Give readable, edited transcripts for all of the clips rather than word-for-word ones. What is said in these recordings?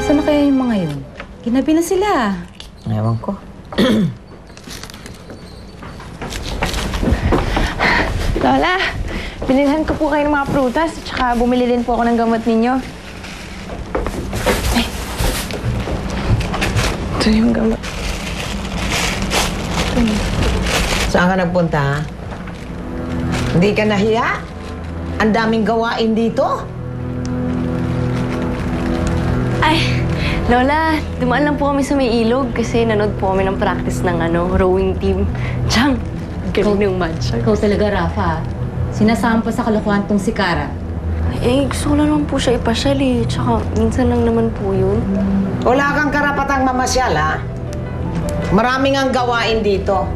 Saan na kaya yung mga yun? Ginabi na sila. Ewan ko. Lola, binilhan ko po kayo ng mga prutas at saka bumili din po ako ng gamot ninyo. Ay. Ito yung gamot. Saan ka nagpunta? Hindi ka nahiya? Ang daming gawain dito? Ay, Lola, dumaan lang po kami sa may ilog kasi nanood po kami ng practice ng rowing team. Tiyang, galing ng match. Ikaw talaga, Rafa. Sinasama pa sa kalokohan tong si Cara. Eh, gusto ko lang naman po siya ipasyal eh. Tsaka minsan lang naman po yun. Wala kang karapatang mamasyal, ha? Maraming ang gawain dito.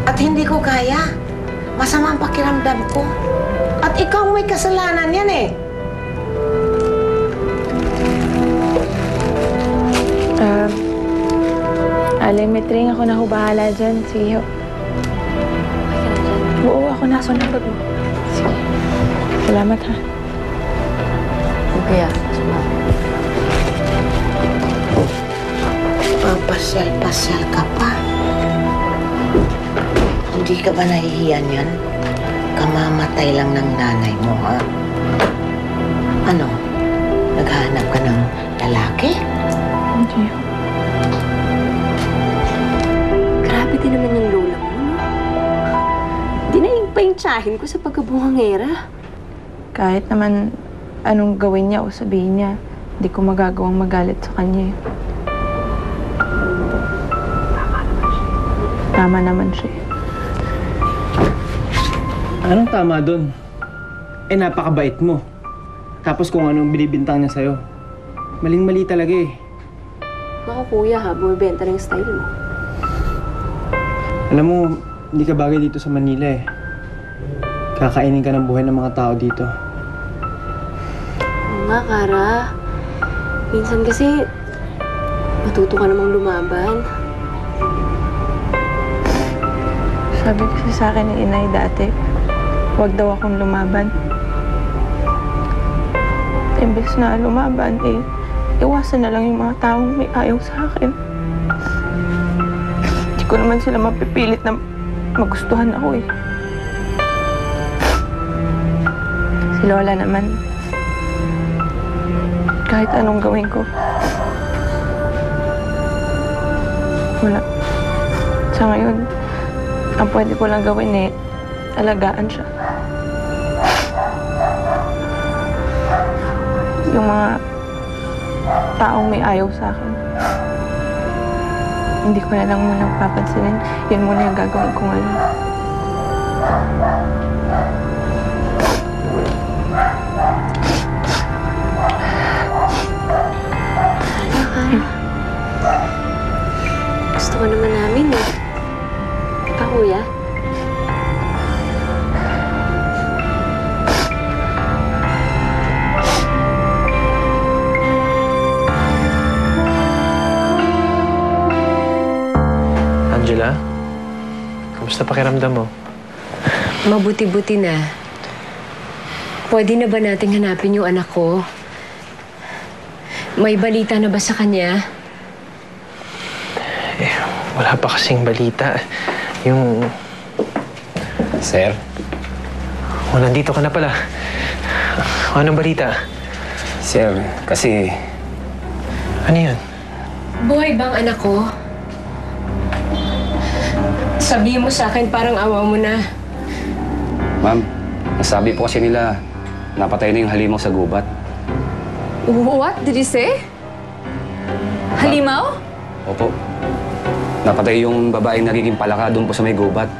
At hindi ko kaya. Masama ang pakiramdam ko. At ikaw may kasalanan yan, eh. Alimetring ako na ho bahala dyan. Sige ho. Oo, ako na. Ako na. Sige. Salamat, ha. Kaya, Papasyal-pasyal ka pa. Hindi ka ba nahihiyan yan? Kamamatay lang ng nanay mo, ha? Ano? Naghahanap ka ng lalaki? Hindi ho. grabe din naman yung lola mo, no? Dinaing pa yung tsahin ko sa pagkabuhangera. Kahit naman anong gawin niya o sabihin niya, hindi ko magagawang magalit sa kanya. Tama naman siya. Anong tama doon? Eh, napakabait mo. Tapos kung anong binibintang niya sa'yo. Maling-mali talaga eh. Naku kuya ha, bumibenta na yung style mo. Alam mo, hindi ka bagay dito sa Manila eh. Kakainin ka ng buhay ng mga tao dito. Oo nga, Cara. Minsan kasi, matuto ka namang lumaban. Sabi kasi sa akin ni Inay dati, huwag daw akong lumaban. Imbes na lumaban, iwasan na lang yung mga taong may ayaw sa akin. Hindi ko naman sila mapipilit na magustuhan ako eh. Si Lola naman, kahit anong gawin ko, wala. Sa ngayon, ang pwede ko lang gawin alagaan siya. Yung mga taong may ayaw sa akin, hindi ko na lang muna papansinin. Yun muna yung gagawin ko ngayon. Gusto ko naman namin eh. Ikaw, kuya? Angela, kamusta pakiramdam mo? Mabuti-buti na. Pwede na ba nating hanapin yung anak ko? May balita na ba sa kanya? Eh, wala pa kasing balita. Yung... Sir? Oh, nandito ka na pala. Anong balita? Sir, kasi... Ano yun? Buhay bang anak ko? Sabihin mo sa akin, parang awa mo na. Ma'am, nasabi po kasi nila, napatay na yung halimaw sa gubat. What did you say? Halimaw? Opo. Napatay yung babaeng nagiging palaka doon po sa may gubat.